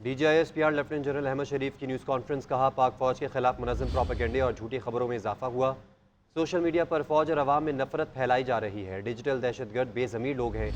DGISPR lieutenant general Ahmad شریف کی news conference. کہا پاک فوج کے خلاف منظم پروپیگنڈے اور جھوٹی خبروں میں اضافہ ہوا. سوشل میڈیا پر فوج اور عوام میں نفرت پھیلائی جا رہی ہے. ڈیجیٹل دہشت گرد بے ضمیر لوگ ہیں.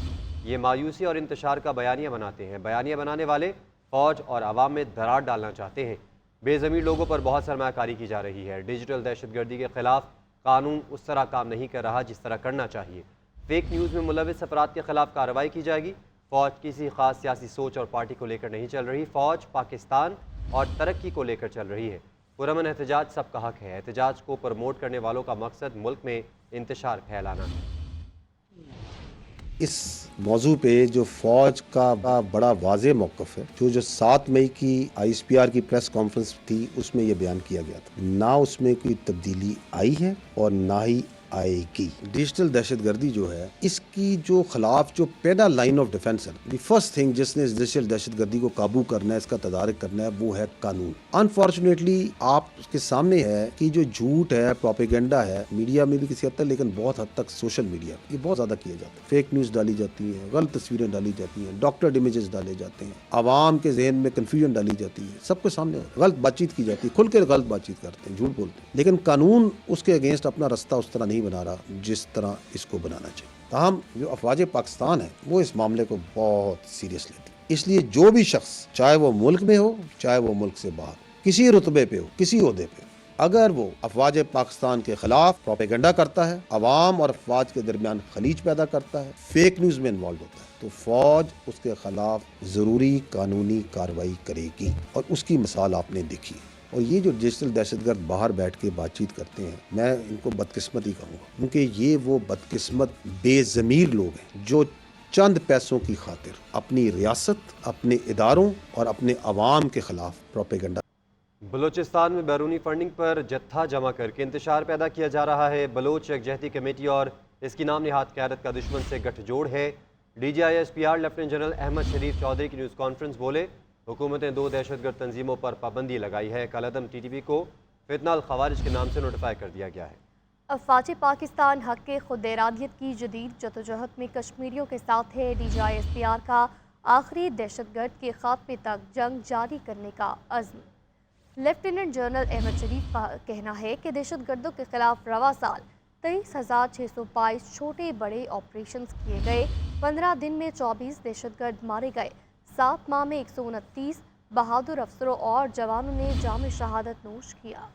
یہ مایوسی اور انتشار کا بیانیہ بناتے ہیں. بیانیہ بنانے والے فوج اور عوام میں درار ڈالنا چاہتے ہیں. بے ضمیر لوگوں پر بہت سرمایہ کاری کی جا رہی ہے. ڈیجیٹل دہشت گردی کے خلاف قانون اس طرح کام نہیں کر رہا جس طرح کرنا چاہیے. فیک نیوز میں ملوث افراد کے خلاف کارروائی کی جائے گی. فوج کسی خاص سیاسی سوچ اور پارٹی کو لے کر نہیں چل رہی. فوج پاکستان اور ترقی کو لے کر چل رہی ہے. پرامن احتجاج سب کا حق ہے. احتجاج کو پروموٹ کرنے والوں کا مقصد ملک میں انتشار پھیلانا ہے. اس موضوع پہ جو فوج کا بڑا واضح موقف ہے، جو 7 مئی کی ISPR کی پریس کانفرنس تھی، اس میں یہ بیان کیا گیا تھا. نہ اس میں کوئی تبدیلی آئی ہے اور نہ ہی آئے گی. ڈیجیٹل دہشت گردی جو ہے، اس کی جو خلاف جو پہلا لائن آف ڈیفنس ہے، دی فرسٹ تھنگ جس نے اس ڈیجیٹل دہشت گردی کو قابو کرنا ہے، اس کا تدارک کرنا ہے، وہ ہے قانون. انفارچونیٹلی آپ کے سامنے ہے کہ جو جھوٹ ہے، پروپیگنڈا ہے، میڈیا میں بھی کسی حد تک، لیکن بہت حد تک سوشل میڈیا یہ بہت زیادہ کیا جاتا ہے. فیک نیوز ڈالی جاتی ہے، غلط تصویریں ڈالی جاتی ہیں، ڈاکٹرڈ امیجز ڈالے جاتے ہیں، عوام کے ذہن میں کنفیوژن ڈالی جاتی ہے، سب کے سامنے غلط بات چیت کی جاتی ہے، کھل کے غلط بات چیت کرتے ہیں، جھوٹ بولتے ہیں. لیکن قانون اس کے اگینسٹ اپنا رستہ اس طرح نہیں بنا رہا جس طرح اس کو بنانا چاہیے. تاہم جو افواج پاکستان ہے وہ اس معاملے کو بہت سیریس لیتی. اس لیے جو بھی شخص، چاہے وہ ملک میں ہو چاہے وہ ملک سے باہر، کسی رتبے پہ ہو، کسی عہدے پہ ہو، اگر وہ افواج پاکستان کے خلاف پروپیگنڈا کرتا ہے، عوام اور افواج کے درمیان خلیج پیدا کرتا ہے، فیک نیوز میں انوالو ہوتا ہے، تو فوج اس کے خلاف ضروری قانونی کارروائی کرے گی. اور اس کی مثال آپ نے دیکھی. اور یہ جو ڈیجیٹل دہشت گرد باہر بیٹھ کے بات چیت کرتے ہیں، میں ان کو بدقسمت ہی کہوں گا، کیونکہ یہ وہ بدقسمت بے ضمیر لوگ ہیں جو چند پیسوں کی خاطر اپنی ریاست، اپنے اداروں اور اپنے عوام کے خلاف پروپیگنڈا. بلوچستان میں بیرونی فنڈنگ پر جتھا جمع کر کے انتشار پیدا کیا جا رہا ہے. بلوچ یکجہتی کمیٹی اور اس کی نام نہاد قیادت کا دشمن سے گٹھ جوڑ ہے. DGISPR لیفٹیننٹ جنرل احمد شریف چودھری کی نیوز کانفرنس. بولے حکومت نے 2 دہشت گرد تنظیموں پر پابندی لگائی ہے. کالعدم TTP کو فتنہ الخوارج کے نام سے نوٹیفائی کر دیا گیا ہے. افواج پاکستان حق کے خود ارادیت کی جدید جدوجہد میں کشمیریوں کے ساتھ ہے. DGISPR کا آخری دہشت گرد کے خاتمے تک جنگ جاری کرنے کا عزم. لیفٹیننٹ جنرل احمد شریف کا کہنا ہے کہ دہشت گردوں کے خلاف رواں سال 23,622 چھوٹے بڑے آپریشنز کیے گئے. 15 دن میں 24 دہشت گرد مارے گئے. 7 ماہ میں 129 بہادر افسروں اور جوانوں نے جام شہادت نوش کیا.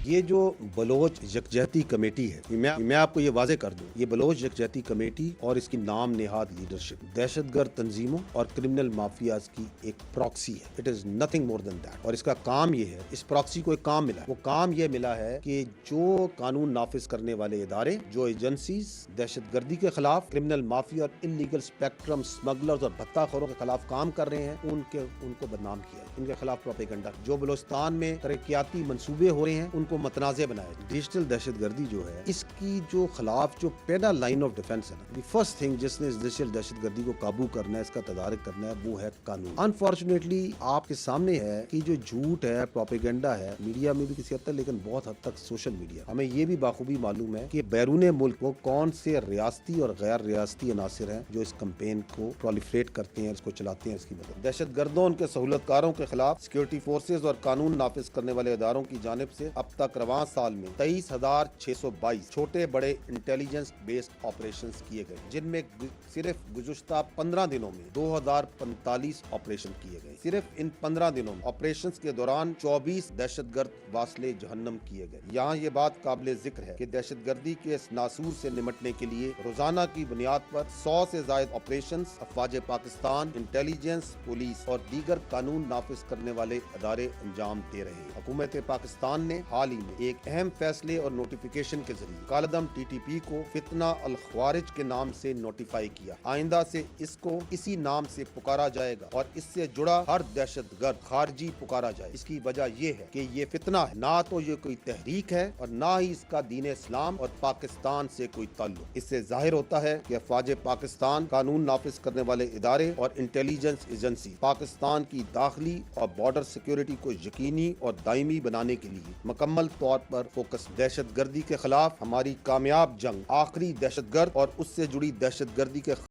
یہ جو بلوچ یکجہتی کمیٹی ہے، میں آپ کو یہ واضح کر دوں، یہ بلوچ یکجہتی کمیٹی اور اس کی نام نہاد لیڈرشپ دہشت گرد تنظیموں اور کرمنل مافیاز کی ایک پراکسی ہے. It is nothing more than that. اور اس کا کام یہ ہے، اس پراکسی کو ایک کام ملا ہے. وہ کام یہ ملا ہے کہ جو قانون نافذ کرنے والے ادارے، جو ایجنسیز دہشت گردی کے خلاف، کرمنل مافیا اور انلیگل اسپیکٹرم اسمگلرز اور بھتہ خوروں کے خلاف کام کر رہے ہیں، ان کو بدنام کیا ہے، ان کے خلاف پروپیگنڈا. جو بلوچستان میں ترقیاتی منصوبے ہو رہے ہیں ان کو متنازع بنایا. ڈیجیٹل دہشت گردی جو ہے، اس کی جو خلاف جو پہلا لائن آف ڈیفنس ہے، دی فرسٹ تھنگ جس نے اس ڈیجیٹل دہشت گردی کو قابو کرنا ہے، اس کا تدارک کرنا ہے، وہ ہے قانون. انفارچونیٹلی آپ کے سامنے ہے کہ جو جھوٹ ہے، پروپیگنڈا ہے، میڈیا میں بھی کسی حد تک، لیکن بہت حد تک سوشل میڈیا. ہمیں یہ بھی بخوبی معلوم ہے کہ بیرون ملک وہ کون سے ریاستی اور غیر ریاستی عناصر ہیں جو اس کمپین کو پرولیفریٹ کرتے ہیں، اس کو چلاتے ہیں. اس کی مدد دہشت گردوں، ان کے سہولت کاروں کے خلاف سیکورٹی فورسز اور قانون نافذ کرنے والے اداروں کی جانب سے اب تک رواں سال میں 23,622 چھوٹے بڑے انٹیلیجنس بیسڈ آپریشنز کیے گئے، جن میں صرف گزشتہ 15 دنوں میں 2045 آپریشن کیے گئے. صرف ان 15 دنوں میں آپریشنز کے دوران 24 دہشت گرد واصلے جہنم کیے گئے. یہاں یہ بات قابل ذکر ہے کہ دہشت گردی کے اس ناسور سے نمٹنے کے لیے روزانہ کی بنیاد پر 100 سے زائد آپریشنز افواج پاکستان، انٹیلیجنس، پولیس اور دیگر قانون نافذ کرنے والے ادارے انجام دے رہے ہیں. حکومت پاکستان نے حال ہی میں ایک اہم فیصلے اور نوٹیفیکیشن کے ذریعے کالعدم TTP کو فتنہ الخوارج کے نام سے نوٹیفائی کیا. آئندہ سے اس کو اسی نام سے پکارا جائے گا اور اس سے جڑا ہر دہشت گرد خارجی پکارا جائے. اس کی وجہ یہ ہے کہ یہ فتنہ ہے، نہ تو یہ کوئی تحریک ہے اور نہ ہی اس کا دین اسلام اور پاکستان سے کوئی تعلق. اس سے ظاہر ہوتا ہے کہ افواج پاکستان، قانون نافذ کرنے والے ادارے اور انٹیلیجنس ایجنسی پاکستان کی داخلی اور بارڈر سیکیورٹی کو یقینی اور دائمی بنانے کے لیے مکمل طور پر فوکس. دہشت گردی کے خلاف ہماری کامیاب جنگ آخری دہشت گرد اور اس سے جڑی دہشت گردی کے